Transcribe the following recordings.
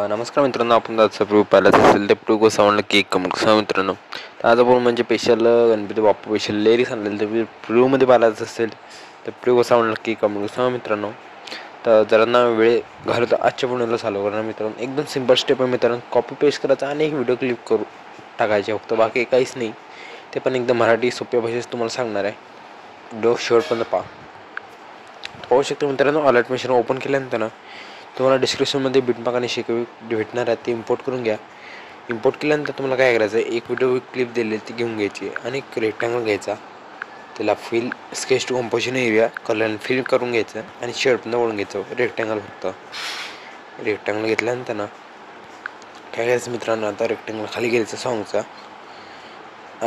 नमस्कार मित्रांनो, आपण आजचा प्रूव्ह पाहिलाच असेल ते प्रूव्ह कसा म्हणलं केक कसा मित्रांनो. तर आज आपण म्हणजे स्पेशल गणपती बाप्पा स्पेशल लेरी सांगलेलं तर प्रूव्हमध्ये पाहिलाच असेल तर प्रूव्ह कसा म्हणलं केक कसा मित्रांनो. तर जरा ना वेळ घालत आजच्या पुण्याला चालू करणार मित्रांनो. एकदम सिंपल स्टेप आहे मित्रांनो. कॉपी पेस्ट करायचा आणि एक व्हिडिओ क्लिप करू टाकायचे, फक्त बाकी काहीच नाही. ते पण एकदम मराठी सोप्या भाषेत तुम्हाला सांगणार आहे. व्हिडिओ शेवटपर्यंत पाहू शकता मित्रांनो. अलर्ट मशीन ओपन केल्यानंतर ना तुम्हाला डिस्क्रिप्शनमध्ये बिटमार्क आणि शिकवी भेटणार आहे, ते इम्पोर्ट करून घ्या. इम्पोर्ट केल्यानंतर तुम्हाला काय करायचं आहे, एक व्हिडिओ क्लिप दिलेली ती घेऊन घ्यायची आणि एक रेक्टँगल घ्यायचा. त्याला fill sketch to composition area colour fill करून घ्यायचं आणि शेडपर्यंत वळून घ्यायचं रेक्टँगल. फक्त रेक्टँगल घेतल्यानंतर ना काय करायचं मित्रांनो, आता रेक्टँगल खाली घ्यायचं सॉंगचा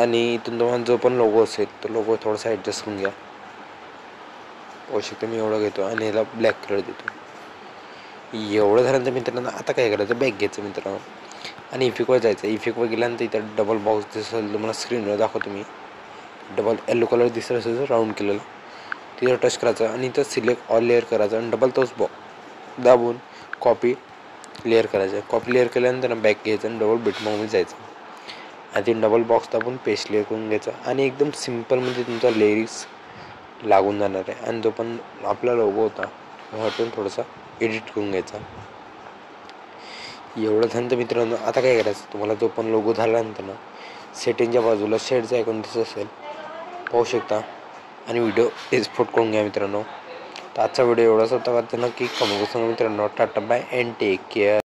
आणि इथून तुम्हाला जो पण लोगो असेल तो लोगो थोडासा ॲडजस्ट करून घ्या. होऊ शकतो मी एवढं घेतो आणि याला ब्लॅक कलर देतो. एवढं झाल्यानंतर मित्रांनो आता काय करायचं, बॅक घ्यायचं मित्रांनो आणि इफेक्टवर जायचं. इफेक्टवर गेल्यानंतर इथं डबल बॉक्स दिसेल तुम्हाला, स्क्रीनवर दाखवतो मी. डबल येलो कलर दिसत असेल राऊंड केलेलं, तिथं टच करायचं आणि इथं सिलेक्ट ऑल लेअर करायचं आणि डबल तोच दाबून कॉपी लेअर करायचं. कॉपी लेअर केल्यानंतर बॅक घ्यायचं आणि डबल बिटमार्कमध्ये जायचं आणि डबल बॉक्स दाबून पेस्ट लेअर करून घ्यायचं आणि एकदम सिम्पलमध्ये तुमचा लेअरिंग्स लागून जाणार आहे. आणि जो पण आपला लोगो होता वाटून थोडासा एडिट करून घ्यायचा. एवढं झालं मित्रांनो. आता काय करायचं, तुम्हाला जो पण लोगो झाल्यानंतर ना सेटिंगच्या बाजूला शेडचा आयकॉन दिसत असेल, पाहू शकता आणि व्हिडिओ एक्सपोर्ट करून घ्या मित्रांनो. तर आजचा व्हिडिओ एवढाच होता. त्यांना की कमेंट करून मित्रांनो. Tata bye and take care.